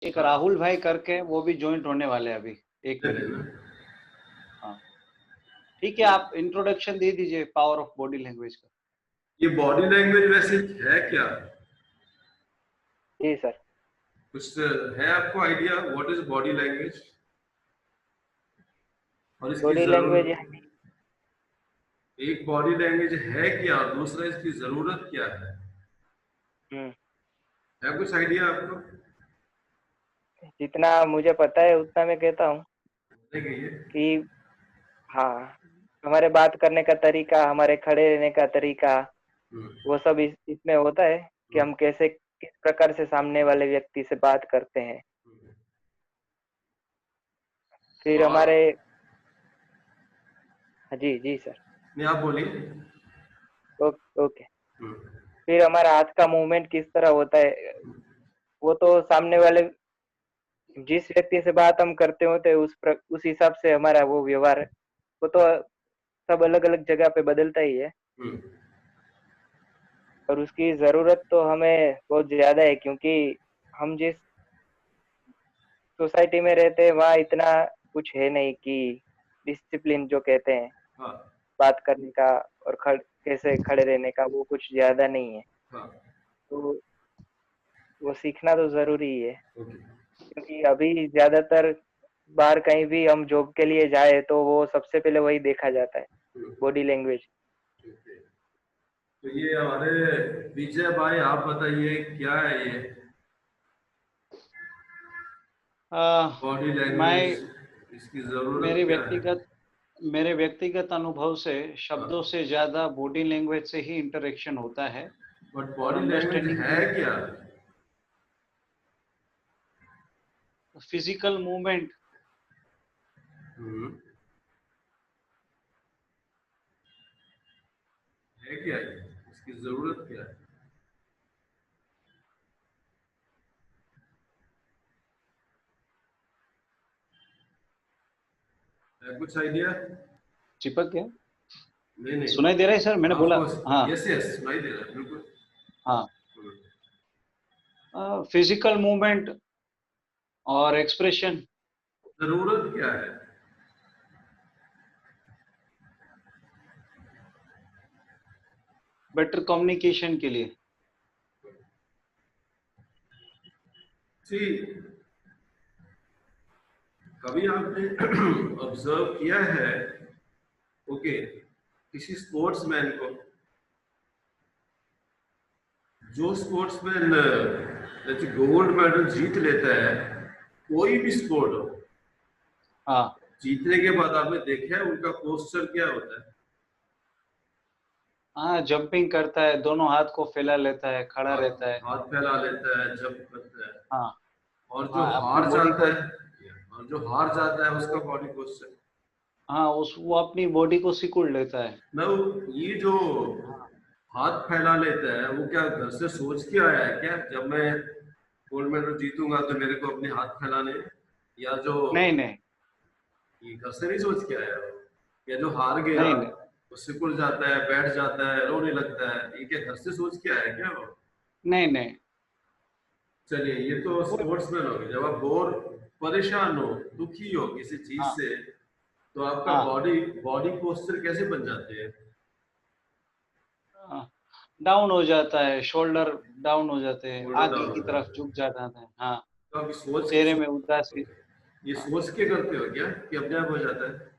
एक राहुल भाई करके वो भी ज्वाइंट होने वाले हैं अभी 1 मिनट में। हाँ ठीक है, आप इंट्रोडक्शन दे दीजिए पावर ऑफ बॉडी लैंग्वेज का। ये बॉडी लैंग्वेज वैसे है क्या? जी सर। कुछ है आपको idea what is body language और इसकी बॉडी लैंग्वेज जरूरत? एक बॉडी लैंग्वेज है क्या और दूसरा इसकी जरूरत क्या है कुछ आइडिया आपको? जितना मुझे पता है उतना मैं कहता हूँ कहिए। कि हाँ, हमारे बात करने का तरीका, हमारे खड़े रहने का तरीका, वो सब इसमें होता है कि हम कैसे किस प्रकार से सामने वाले व्यक्ति से बात करते हैं। फिर हमारे जी जी सर। नहीं आप बोलिए। ओके। फिर हमारा हाथ का मूवमेंट किस तरह होता है, वो तो सामने वाले जिस व्यक्ति से बात हम करते होते हैं उस हिसाब से हमारा वो व्यवहार, वो तो सब अलग अलग जगह पे बदलता ही है। और उसकी जरूरत तो हमें बहुत ज्यादा है, क्योंकि हम जिस सोसाइटी में रहते हैं वहाँ इतना कुछ है नहीं कि डिसिप्लिन जो कहते हैं बात करने का और कैसे खड़े रहने का, वो कुछ ज्यादा नहीं है। तो वो सीखना तो जरूरी ही है, क्योंकि अभी ज्यादातर बाहर कहीं भी हम जॉब के लिए जाए तो वो सबसे पहले वही देखा जाता है, बॉडी लैंग्वेज। तो ये हमारे विजय भाई आप बताइए क्या है ये बॉडी लैंग्वेज, इसकी जरूरत क्या है? मेरे व्यक्तिगत अनुभव से शब्दों से ज्यादा बॉडी लैंग्वेज से ही इंटरेक्शन होता है। बट बॉडी लैंग्वेज है क्या? Physical movement. है क्या ये? इसकी जरूरत क्या है? कुछ आइडिया? चिपक गया? नहीं सुनाई दे रहा है सर? मैंने बोला हाँ। यस यस सुनाई दे रहा है बिल्कुल। हाँ, फिजिकल मूवमेंट और एक्सप्रेशन। जरूरत क्या है? बेटर कम्युनिकेशन के लिए। कभी आपने ऑब्जर्व किया है ओके किसी स्पोर्ट्समैन को, जो स्पोर्ट्समैन जैसे गोल्ड मेडल जीत लेता है, कोई भी स्पोर्ट हो, हाँ, जीतने के बाद आपने देखा है उनका पोस्चर क्या होता है? हाँ, जंपिंग करता है, दोनों हाथ को फैला लेता है, खड़ा रहता है, हाथ फैला लेता है, जंप करता है। हाँ, और जो हाँ, अपनी हार बॉडी जाता को, है, और जो हार जाता है उसका बॉडी पोस्चर, हाँ, वो अपनी बॉडी को सिकुड़ लेता है। ना ये जो हाथ फैला लेता है वो क्या घर से सोच के आया है क्या जब मैं गोल्ड मेडल जीतूंगा तो मेरे को अपने हाथ फैलाने, या जो नहीं नहीं ये घर से नहीं सोच के आया, या जो हार गया नहीं नहीं वो सिकुड़ जाता है, बैठ जाता है, रोने लगता है, ये क्या घर से सोच के आया क्या वो? नहीं नहीं चलिए ये तो स्पोर्ट्समैन हो गए। जब आप बोर परेशान हो, दुखी हो किसी चीज हाँ, से, तो आपका हाँ, बॉडी बॉडी पोस्चर कैसे बन जाते हैं? डाउन हो जाता है, शोल्डर डाउन हो जाते हैं, शोल्डर आगे डाउन की हो तरफ जाता है। झुक जाता है। हाँ, तो आप चेहरे में उदासी। ये सोच के करते हो क्या कि अपने आप हो जाता है?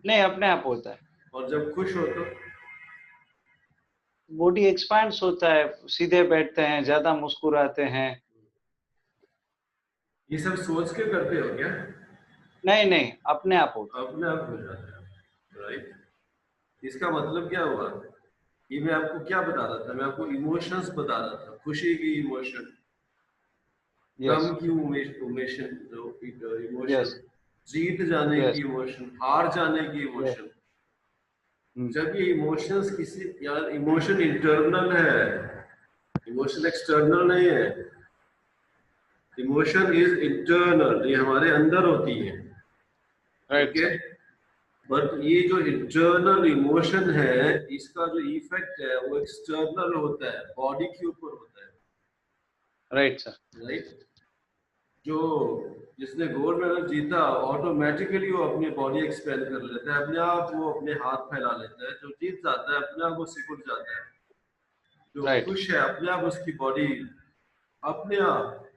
नहीं, अपने आप होता है। और जब खुश हो तो? बॉडी एक्सपांड्स होता है, सीधे बैठते हैं, ज्यादा मुस्कुराते हैं। ये सब सोच के करते हो क्या? नहीं नहीं, अपने आप होता है। अपने आप हो जाता है, राइट। इसका मतलब क्या हुआ? ये मैं आपको क्या बता रहा था, मैं आपको इमोशंस बता रहा था, खुशी की इमोशन, यस, गम की इमोशन, इमोशन, यस, जीत जाने की यस, इमोशन, हार जाने की यस। इमोशन। जब ये इमोशंस किसी, यार इमोशन इंटरनल है, इमोशन एक्सटर्नल नहीं है। इमोशन इज इंटरनल, ये हमारे अंदर होती है, राइट ओके। बट ये जो इंटरनल इमोशन है, इसका जो इफेक्ट है वो एक्सटर्नल होता है, बॉडी के ऊपर होता है, राइट सर। राइट। जो जिसने गोल्ड मेडल जीता ऑटोमेटिकली वो अपनी बॉडी एक्सपेंड कर लेता है, अपने आप वो अपने हाथ फैला लेता है। जो जीत जाता है अपने आप वो सिकुड़ जाता है। जो राइट खुश है अपने आप उसकी बॉडी अपने आप,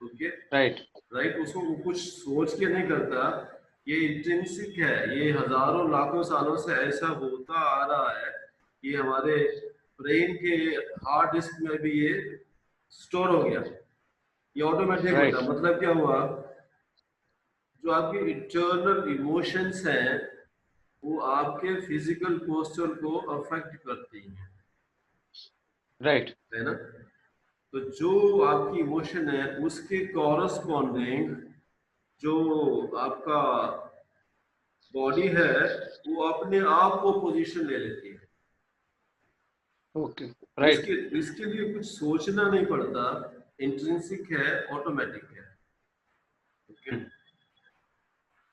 ओके राइट राइट, उसको वो कुछ सोच के नहीं करता। ये इंट्रिंसिक है, ये हजारों लाखों सालों से ऐसा होता आ रहा है। ये हमारे ब्रेन के हार्ड डिस्क में भी ये स्टोर हो गया। ये ऑटोमेटिक होता राइट है। मतलब क्या हुआ, जो आपके इंटरनल इमोशंस हैं वो आपके फिजिकल पोस्चर को अफेक्ट करती हैं, राइट है ना। तो जो आपकी इमोशन है उसके कॉरस्पॉन्डिंग जो आपका बॉडी है वो अपने आप को पोजीशन ले लेती है। ओके राइट इसके इसके लिए कुछ सोचना नहीं पड़ता, इंट्रिंसिक है, ऑटोमेटिक है। ओके,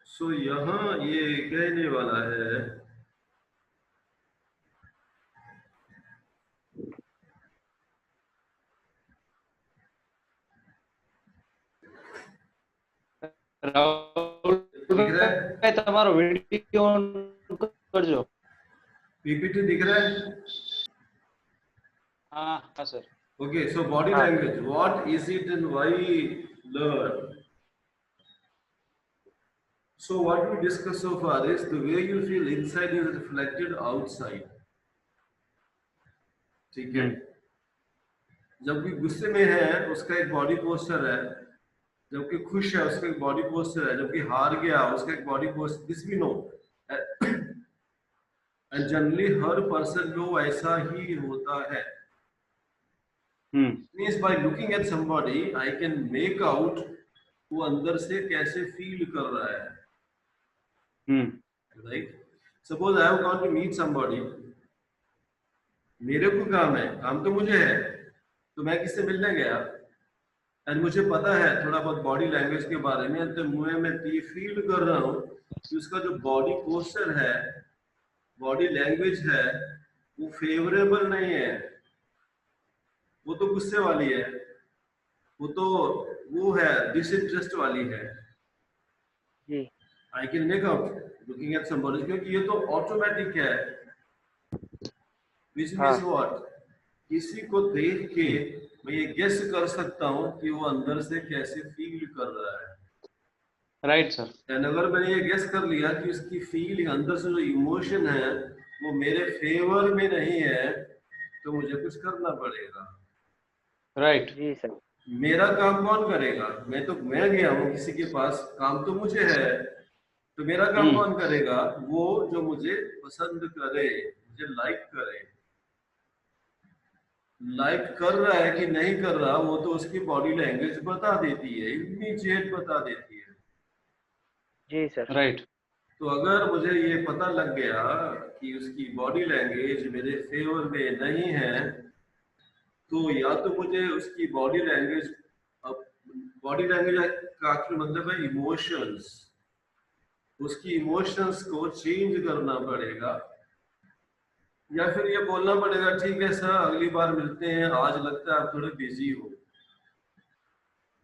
सो यहाँ ये कहने वाला है राहुल दिख रहा है, भाई તમારો વિડિયો ઓન કરજો पीपीटी दिख रहा है। हाँ हाँ सर Okay, so body हाँ language, what is it and why learn? So what we discussed so far is the way you feel inside is reflected outside. ठीक है, जब कोई गुस्से में है उसका एक बॉडी पोस्चर है, जबकि खुश है उसका एक बॉडी पोस्चर है, जबकि हार गया उसका एक body posture, this we know. And generally हर पर्सन में ऐसा ही होता है। Means by looking at somebody I can make out वो अंदर से कैसे फील कर रहा है। Right, suppose I have got to meet somebody, मेरे को काम है, काम तो मुझे है, तो मैं किससे मिलने गया एंड मुझे पता है थोड़ा बहुत बॉडी लैंग्वेज के बारे में, तो मैं ये फील कर रहा हूँ कि उसका जो बॉडी पोस्चर है, बॉडी लैंग्वेज है, वो फेवरेबल नहीं है, वो तो गुस्से वाली है, वो है डिसइंटरेस्ट वाली है। जी I can make out looking at somebody, क्योंकि ये तो ऑटोमेटिक है। विच मीन्स व्हाट, किसी को देख के मैं ये गेस कर सकता हूँ कि वो अंदर से कैसे फील कर रहा है। राइट सर एंड अगर मैंने ये गेस कर लिया कि उसकी फीलिंग अंदर से जो इमोशन है वो मेरे फेवर में नहीं है, तो मुझे कुछ करना पड़ेगा। राइट जी सर मेरा काम कौन करेगा, मैं गया हूँ किसी के पास, काम तो मुझे है, तो मेरा काम कौन करेगा, वो जो मुझे पसंद करे, मुझे लाइक करे। लाइक कर रहा है कि नहीं कर रहा वो तो उसकी बॉडी लैंग्वेज बता देती है, इमीडिएट बता देती है। जी सर राइट तो अगर मुझे ये पता लग गया कि उसकी बॉडी लैंग्वेज मेरे फेवर में नहीं है, तो या तो मुझे उसकी बॉडी लैंग्वेज का एक्चुअल मतलब है इमोशंस, उसकी इमोशंस को चेंज करना पड़ेगा, या फिर ये बोलना पड़ेगा ठीक है सर अगली बार मिलते हैं, आज लगता है आप थोड़े बिजी हो,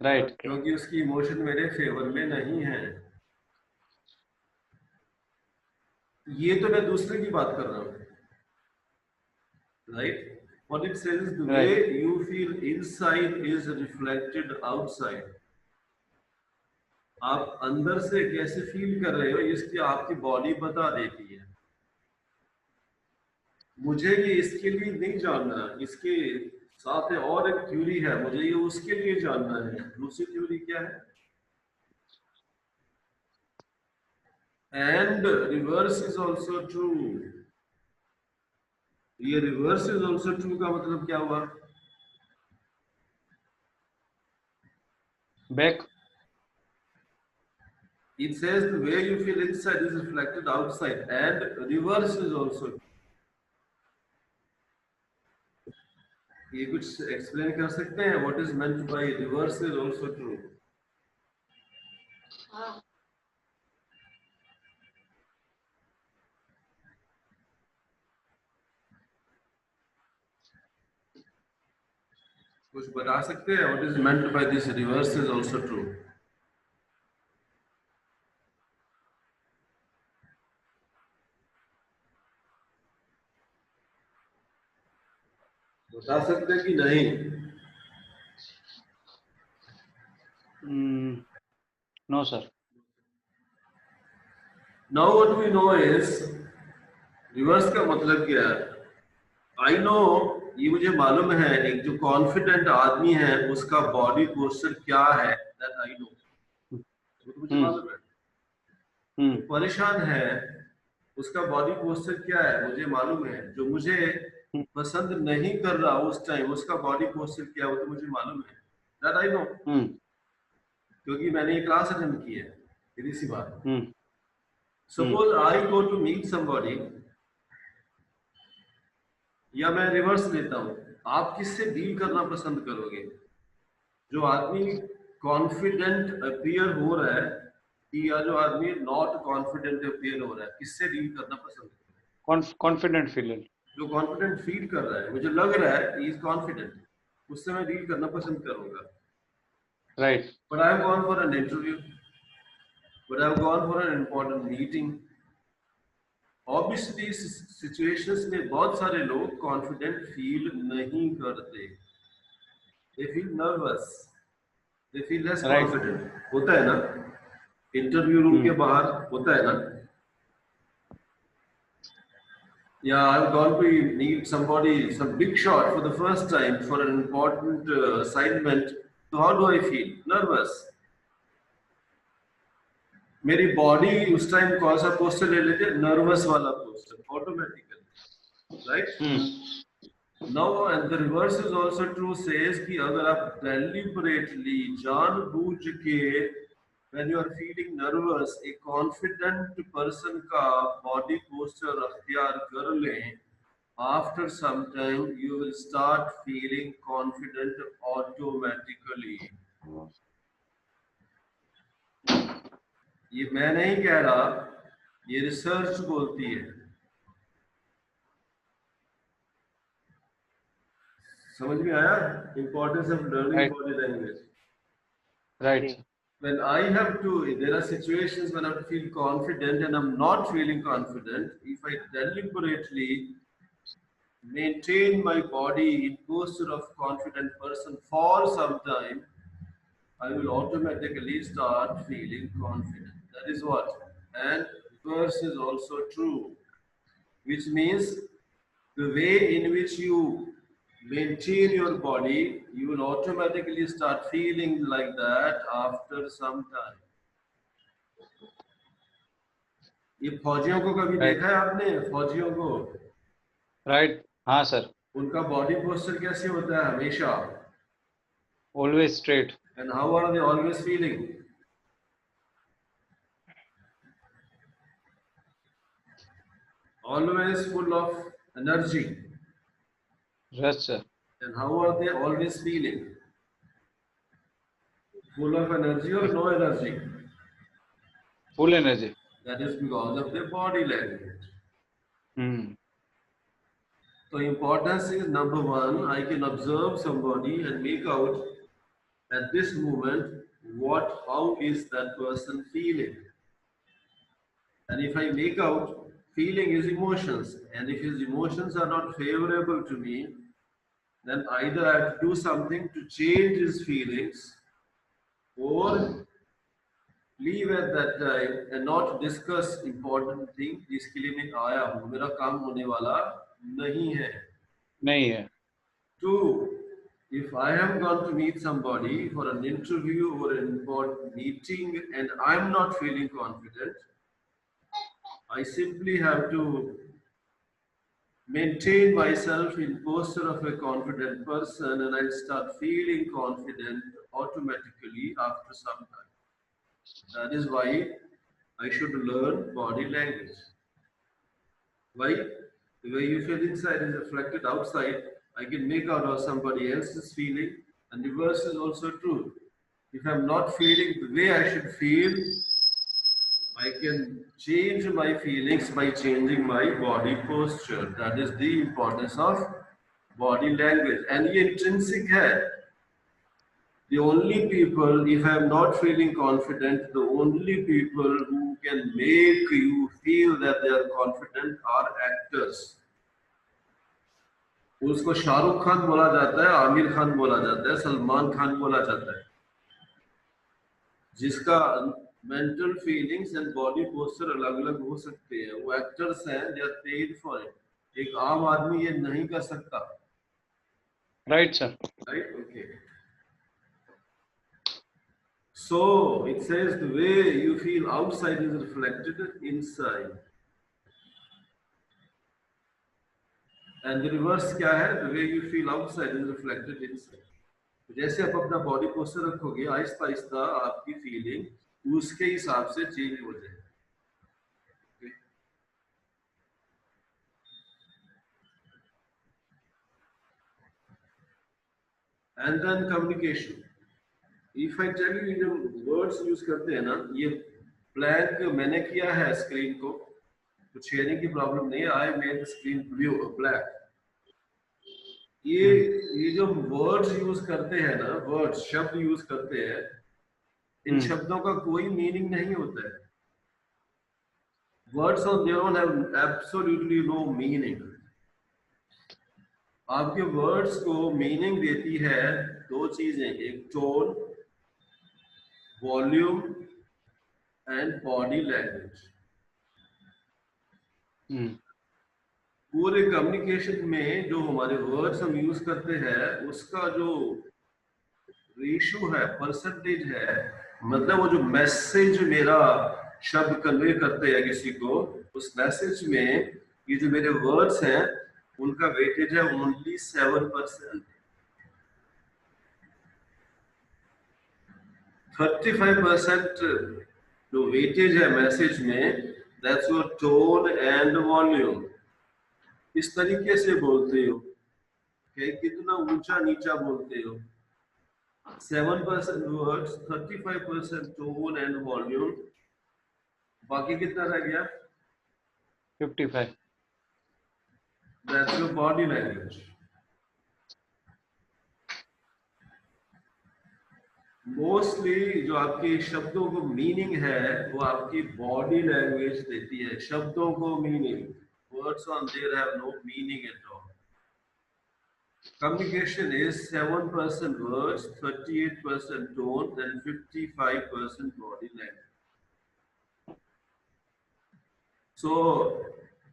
राइट क्योंकि उसकी इमोशन मेरे फेवर में नहीं है। ये तो मैं दूसरे की बात कर रहा हूँ, right. What it says is the way you feel inside is reflected outside. आप अंदर से कैसे फील कर रहे हो इसकी आपकी बॉडी बता देती है। मुझे ये इसके लिए नहीं जानना, इसके साथ है और एक थ्योरी है, मुझे ये उसके लिए जानना है। दूसरी थ्योरी क्या है, and reverse is also true. ये रिवर्स इज ऑल्सो ट्रू का मतलब क्या हुआ, back it says the way you feel inside is reflected outside and reverse is also true. ये कुछ एक्सप्लेन कर सकते हैं, what is meant by reverse is also true. कुछ बता सकते हैं? What is meant by this reverse is also true? बता सकते हैं कि नहीं? No, sir. Now what we know is reverse का मतलब क्या है? I know, ये मुझे मालूम है, एक जो कॉन्फिडेंट आदमी है उसका बॉडी पोस्चर क्या है, that I know. तो मुझे मालूम है. परेशान है, उसका बॉडी पोस्चर क्या है मुझे मालूम है. जो मुझे पसंद नहीं कर रहा उस टाइम उसका बॉडी पोस्चर क्या है वो तो मुझे मालूम है. that I know. क्योंकि मैंने ये क्लास अटेंड की है. सीधी सी बात. Suppose I go to meet somebody, या मैं रिवर्स लेता हूं, आप किससे डील करना पसंद करोगे? जो आदमी कॉन्फिडेंट अपीयर हो रहा है या जो आदमी नॉट कॉन्फिडेंट अपीयर हो रहा है, किससे डील करना पसंद करोगे? Confident feel. जो कॉन्फिडेंट फील कर रहा है, मुझे लग रहा है ही इज कॉन्फिडेंट, उससे मैं डील करना पसंद करूंगा. Right. But I have gone for an interview, but I have gone for an important meeting. Obviously situations में बहुत सारे लोग कॉन्फिडेंट फील नहीं करते. They feel nervous, they feel less confident. होता है ना, इंटरव्यू रूम के बाहर होता है ना. या I have gone to meet somebody, some big shot for the first time for an important assignment. तो how do I feel? Nervous. मेरी बॉडी उस टाइम कौन सा पोस्टर ले लेते? नर्वस वाला posture, automatically. Right. Now and the reverse is also true, says कि अगर आप डेलिबरेटली जानबूझ के when you are feeling nervous एक कॉन्फिडेंट पर्सन का बॉडी पोस्टर अख्तियार कर लें, after some time you will start feeling confident automatically. ये मैं नहीं कह रहा, ये रिसर्च बोलती है. समझ में आया? Importance of learning body language. Right. When I have to, there are situations when I have to feel confident and I'm not feeling confident. If I deliberately maintain my body in posture of confident person for some time, I will automatically start feeling confident. That is what. And reverse is also true, which means the way in which you maintain your body, you will automatically start feeling like that after some time. ये फौजियों को कभी देखा है आपने? फौजियों को? Right. हाँ सर. उनका बॉडी पोस्चर कैसे होता है? हमेशा always straight. And how are they always feeling? Always full of energy. Yes, sir. And how are they always feeling? Full of energy or no energy? Full energy. That is because of their body language. So importance is number one, I can observe somebody and make out at this moment how is that person feeling. And if I make out, feeling is emotions, and if his emotions are not favorable to me, then either I have to do something to change his feelings or leave at that time and not discuss important thing जिसके लिए मैं आया हूँ. मेरा काम होने वाला नहीं है. Two, if I have gone to meet somebody for an interview or an important meeting and I'm not feeling confident, I simply have to maintain myself in posture of a confident person and I'll start feeling confident automatically after some time. That is why I should learn body language. Why? The way you feel inside is reflected outside. I can make out how somebody else is feeling, and the reverse is also true. If I'm not feeling the way I should feel, I can change my feelings by changing my body posture. That is the importance of body language. And ये intrinsic है. The only people, if I am not feeling confident, the only people who can make you feel that they are confident are actors. उसको शाहरुख खान बोला जाता है, आमिर खान बोला जाता है, सलमान खान बोला जाता है, जिसका mental feelings and body posture अलग अलग हो सकते हैं, वो एक्टर्स हैं, they are paid for it. एक आम आदमी ये नहीं कर सकता। Right sir, right, okay. So it says the way you feel outside is reflected inside, and the reverse क्या है? The way you feel outside is reflected inside. जैसे आप अपना बॉडी पोस्चर रखोगे, आहिस्ता आहिस्ता आपकी फीलिंग उसके हिसाब से चेंज हो जाएगी। And then communication. If I tell you जो वर्ड्स यूज करते हैं ना, ये ब्लैंक मैंने किया है स्क्रीन को, कुछ शेयरिंग की प्रॉब्लम नहीं है। I made screen blue black. ये जो वर्ड्स यूज करते हैं ना, वर्ड्स शब्द यूज करते हैं, इन शब्दों का कोई मीनिंग नहीं होता है। Words on their own have absolutely no meaning. आपके वर्ड्स को मीनिंग देती है दो चीजें, एक tone, volume and body language. पूरे कम्युनिकेशन में जो हमारे वर्ड्स हम यूज करते हैं, उसका जो रेशियो है, परसेंटेज है, मतलब वो जो मैसेज मेरा शब्द कन्वे करते हैं किसी को, उस मैसेज में ये जो मेरे वर्ड्स हैं उनका वेटेज है ओनली 7%। 35% जो वेटेज है मैसेज में, that's your tone and volume. इस तरीके से बोलते हो, कितना ऊंचा नीचा बोलते हो। 7% वर्ड्स, 35% टोन एंड वॉल्यूम, बाकी कितना रह गया? 55। That's your body language. Mostly जो आपके शब्दों को मीनिंग है वो आपकी बॉडी लैंग्वेज देती है शब्दों को meaning. Words on their have no meaning at all. Communication is 7% words, 38% tone and 55% body language. So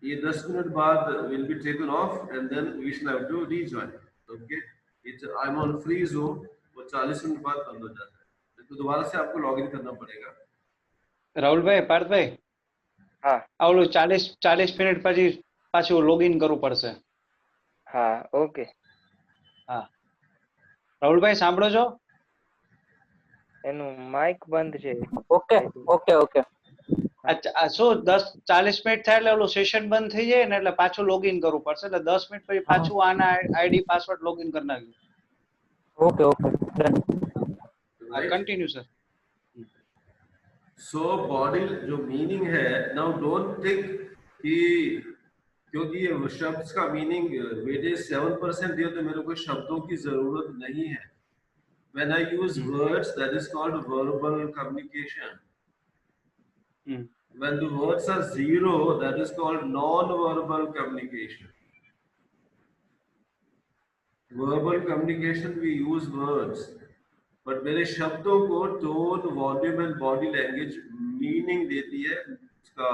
ये 10 मिनट बाद will be taken off and then we shall have to rejoin. Okay? I'm on free zone. वो 40 minute बाद बंद हो जाता है, तो दोबारा से आपको लॉगिन करना पड़ेगा। રાહુલ ભાઈ, પાર્થ ભાઈ, હા, આવલું 40 મિનિટ પછી પાછું લોગિન કરવું પડશે। હા, ઓકે। હા, રાહુલ ભાઈ સાંભળો છો? એનું માઇક બંધ છે। Okay okay okay. અચ્છા, શું 40 મિનિટ થાય એટલે ઓલું સેશન બંધ થઈ જાય ને, એટલે પાછું લોગિન કરવું પડશે, એટલે 10 મિનિટ પછી પાછું આના આઈડી પાસવર્ડ લોગિન કરી નાખ્યું। Okay okay done. Continue sir. So body जो मीनिंग है, नाउ डोंट थिंक कि क्योंकि ये शब्द का मीनिंग वेटेज 7% दिया तो मेरे को शब्दों की जरूरत नहीं है। When I use words, that is called verbal communication. When the words are 0, that is called non-verbal communication. Verbal communication we use words, but मेरे शब्दों को tone, volume and body language meaning देती है। उसका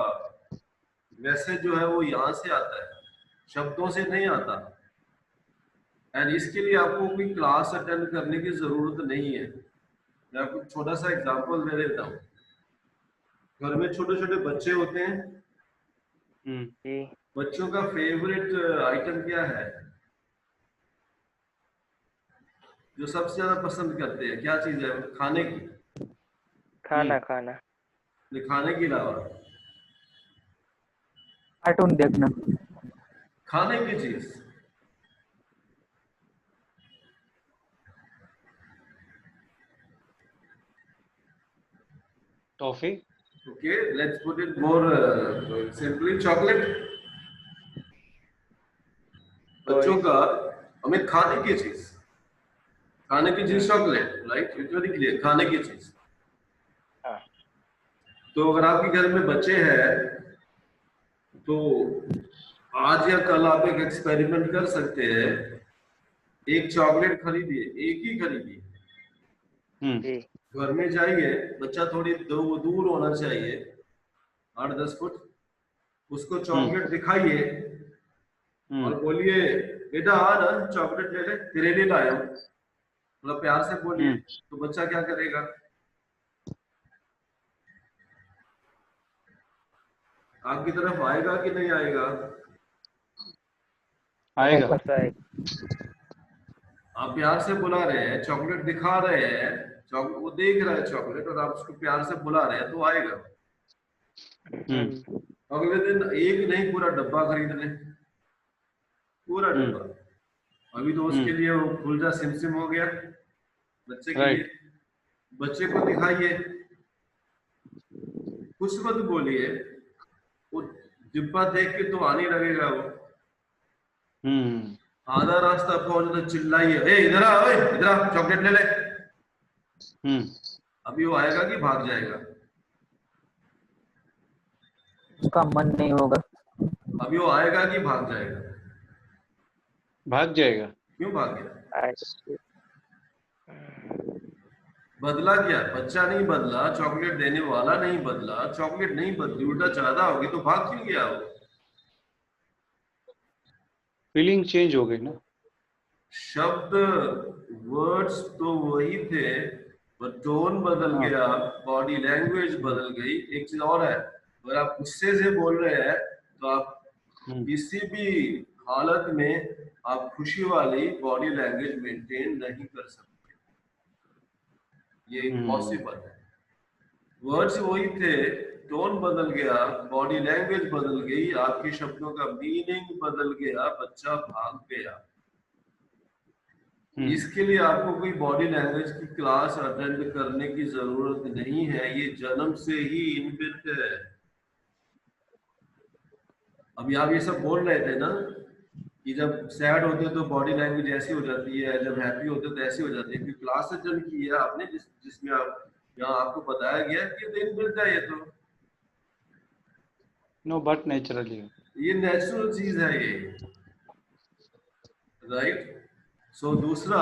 मैसेज जो है वो यहाँ से आता है, शब्दों से नहीं आता। एंड इसके लिए आपको कोई क्लास अटेंड करने की जरूरत नहीं है। मैं आपको छोटा सा एग्जांपल दे देता हूँ। घर में छोटे छोटे बच्चे होते हैं, बच्चों का फेवरेट आइटम क्या है, जो सबसे ज्यादा पसंद करते हैं, क्या चीज है खाने की? खाना। खाना खाने के अलावा कार्टून देखना। खाने की चीज toffee. Okay, let's put it more simply, chocolate. बच्चों का हमें खाने की चीज, खाने की चीज chocolate, right, it's very clear, खाने की चीज। तो अगर आपके घर में बच्चे हैं तो आज या कल आप एक एक्सपेरिमेंट कर सकते हैं, एक चॉकलेट खरीदिए, एक ही खरीदिए, घर में जाइए, बच्चा थोड़ी दूर होना चाहिए 8-10 फुट, उसको चॉकलेट दिखाइए और बोलिए बेटा आ ना चॉकलेट ले ले, तेरे लिए लाया हूं, थोड़ा प्यार से बोलिए, तो बच्चा क्या करेगा? आपकी तरफ आएगा कि नहीं आएगा? आएगा। आप प्यार से बुला रहे हैं, चॉकलेट दिखा रहे हैं, वो देख रहा है चॉकलेट और आप उसको प्यार से बुला रहे हैं तो आएगा। अगले दिन एक नहीं पूरा डब्बा खरीद ले, पूरा डब्बा। अभी तो उसके लिए वो खुलजा सिमसिम हो गया बच्चे के लिए। बच्चे को दिखाइए, कुछ मत बोलिए, वो डिब्बा देख के तो आने लगेगा वो। आधा रास्ता पहुंचे तो चिल्लाइए, ए इधर आ, ओए इधर आ, चॉकलेट ले ले। अभी वो आएगा कि भाग जाएगा? उसका मन नहीं होगा। अभी वो आएगा कि भाग जाएगा? भाग जाएगा। क्यों भाग गया? बदला क्या? बच्चा नहीं बदला, चॉकलेट देने वाला नहीं बदला, चॉकलेट नहीं बदली, उल्टा ज्यादा होगी तो भाग क्यों गया वो? फीलिंग चेंज हो गई ना। शब्द वर्ड्स तो वही थे पर टोन बदल गया, बॉडी लैंग्वेज बदल गई। एक चीज और है, अगर आप गुस्से से बोल रहे हैं तो आप किसी भी हालत में आप खुशी वाली बॉडी लैंग्वेज मेंटेन नहीं कर सकते, ये इम्पॉसिबल है। वर्ड्स वही थे, टोन बदल गया, बॉडी लैंग्वेज बदल गई, आपके शब्दों का मीनिंग बदल गया, बच्चा भाग गया। इसके लिए आपको कोई बॉडी लैंग्वेज की क्लास अटेंड करने की जरूरत नहीं है, ये जन्म से ही इनबिल्ट है। अभी आप ये सब बोल रहे थे ना कि जब सैड होते तो बॉडी लैंग्वेज ऐसी हो जाती है, जब हैप्पी होते तो ऐसी हो जाती है, क्योंकि क्लास अटेंड की है आपने जिसमें आप यहाँ आपको बताया गया कि तो इनबिल्ट है, ये तो नो बट नेचुरली, ये नेचुरल चीज है ये, राइट। So दूसरा,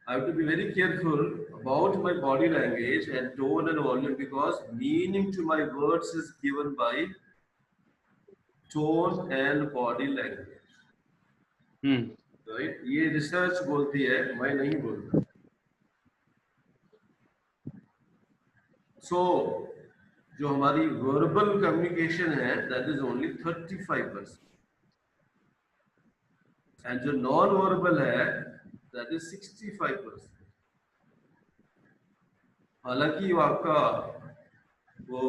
I have to be very careful about my body language and tone and volume because meaning to my words is given by tone and body language. Right? ये research बोलती है, मैं नहीं बोलता। So जो हमारी verbal communication है, that is only 35%. And जो नॉन वर्बल है that is 65%. हालांकि वो आपका वो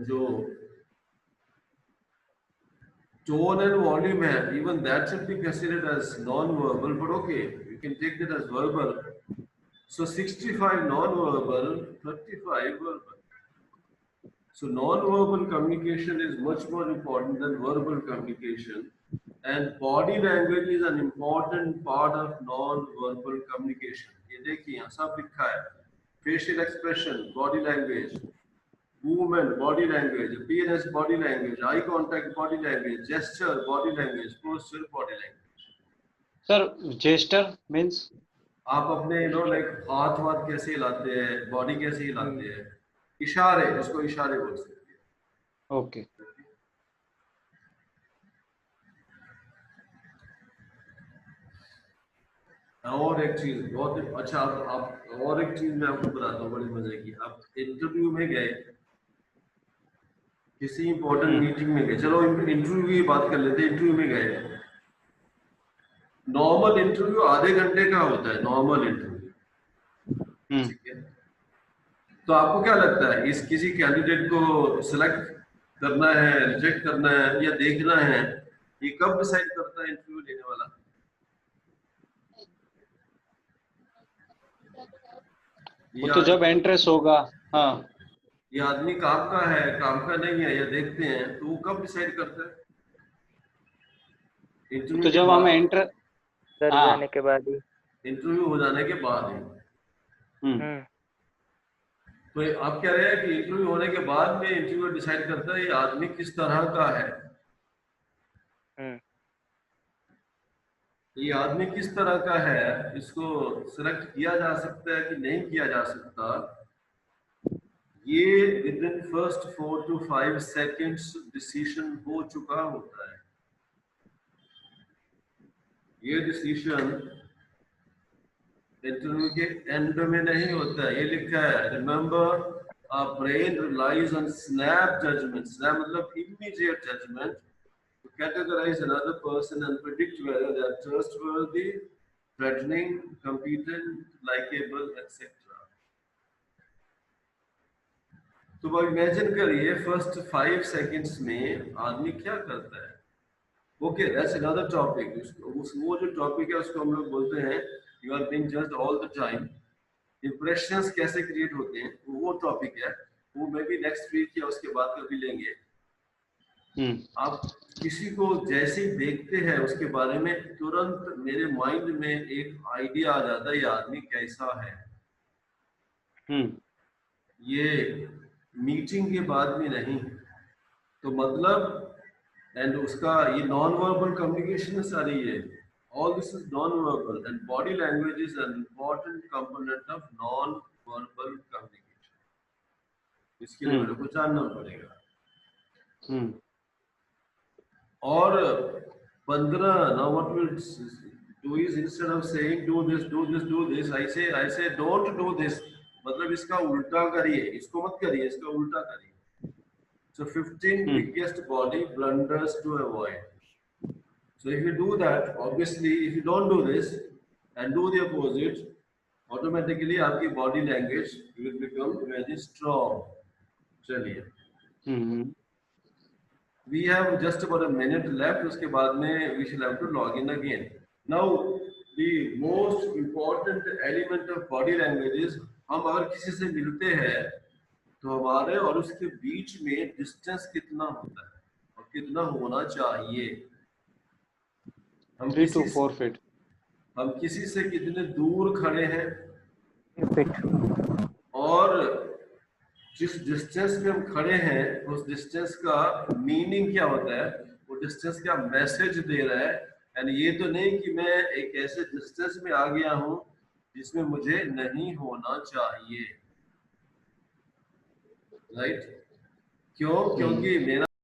जो टोन एंड वॉल्यूम है, even that should be considered as non-verbal, but okay, you can take that as verbal. So 65 non-verbal, 35 verbal. So non-verbal communication is much more important than verbal communication. And body language is an important part of non-verbal communication. ये देखिए यहाँ सब लिखा है, facial expression, body language, movement, body language, appearance, body language, eye contact, body language, gesture, body language, posture, body language. Sir, gesture means आप अपने like हाथ वाथ कैसे हिलाते हैं, बॉडी कैसे हिलाते हैं, इशारे, उसको इशारे बोल सकते हैं। ओके। और एक चीज बहुत अच्छा, आप और एक चीज मैं आपको बताता हूँ बड़ी मजे की। आप इंटरव्यू में गए, किसी इंपॉर्टेंट मीटिंग में गए, चलो इंटरव्यू की बात कर लेते हैं। इंटरव्यू में गए, नॉर्मल इंटरव्यू आधे घंटे का होता है, नॉर्मल इंटरव्यू, ठीक है। तो आपको क्या लगता है, इस किसी कैंडिडेट को सिलेक्ट करना है, रिजेक्ट करना है या देखना है, ये कब डिसाइड करता है इंटरव्यू लेने वाला? वो तो जब एंट्रेंस होगा। हाँ, ये आदमी काम का है, काम का नहीं है, या देखते हैं, तो वो कब डिसाइड करता है? तो जब हम एंटर जाने के बाद ही। इंटरव्यू हो जाने के बाद ही। तो आप कह रहे हैं कि इंटरव्यू होने के बाद में इंटरव्यू डिसाइड करता है ये आदमी किस तरह का है, ये आदमी किस तरह का है, इसको सिलेक्ट किया जा सकता है कि नहीं किया जा सकता, ये with in first 4 to 5 seconds decision हो चुका होता है। ये डिसीजन इंटरव्यू के एंड में नहीं होता है। ये लिखा है, remember a brain relies on snap judgement, snap मतलब immediate judgement, to categorize another person and predict whether they are trustworthy, threatening, competent, likable, etc. तो अब इमेजिन करिए फर्स्ट 5 सेकंड्स में आदमी क्या करता है। Okay, that's another topic. वो जो टॉपिक है उसको हम लोग बोलते हैं you are being judged all the time. Impressions कैसे क्रिएट होते हैं वो टॉपिक है, वो मे बी नेक्स्ट वीक या उसके बाद कभी लेंगे। आप किसी को जैसे ही देखते हैं उसके बारे में तुरंत मेरे माइंड में एक आइडिया आ जाता है ये आदमी कैसा है। ये मीटिंग के बाद में नहीं, तो मतलब एंड उसका ये नॉन वर्बल कम्युनिकेशन सारी है, all this is non verbal and body language is an important component of non verbal communication. इसके लिए मेरे को जानना पड़ेगा। और 15 now what we'll do is instead of saying do this I say don't do this, मतलब इसका उल्टा करिए, इसको मत करिए, इसका उल्टा करिए। So 15 biggest body blunders to avoid. So if you do that, obviously if you don't do this and do the opposite, automatically आपकी body language will become very strong। चलिए, we have just about a minute left, उसके बाद में we shall have to log in again। Now the most important element of body language is हम अगर किसी से मिलते हैं तो हमारे और उसके बीच में डिस्टेंस कितना होता है और कितना होना चाहिए। हम 3 to 4 feet। हम किसी से कितने दूर खड़े हैं और जिस डिस्टेंस पे हम खड़े हैं उस डिस्टेंस का मीनिंग क्या होता है, वो डिस्टेंस क्या मैसेज दे रहा है। एंड ये तो नहीं कि मैं एक ऐसे डिस्टेंस में आ गया हूं जिसमें मुझे नहीं होना चाहिए, राइट? क्यों? क्योंकि मेरा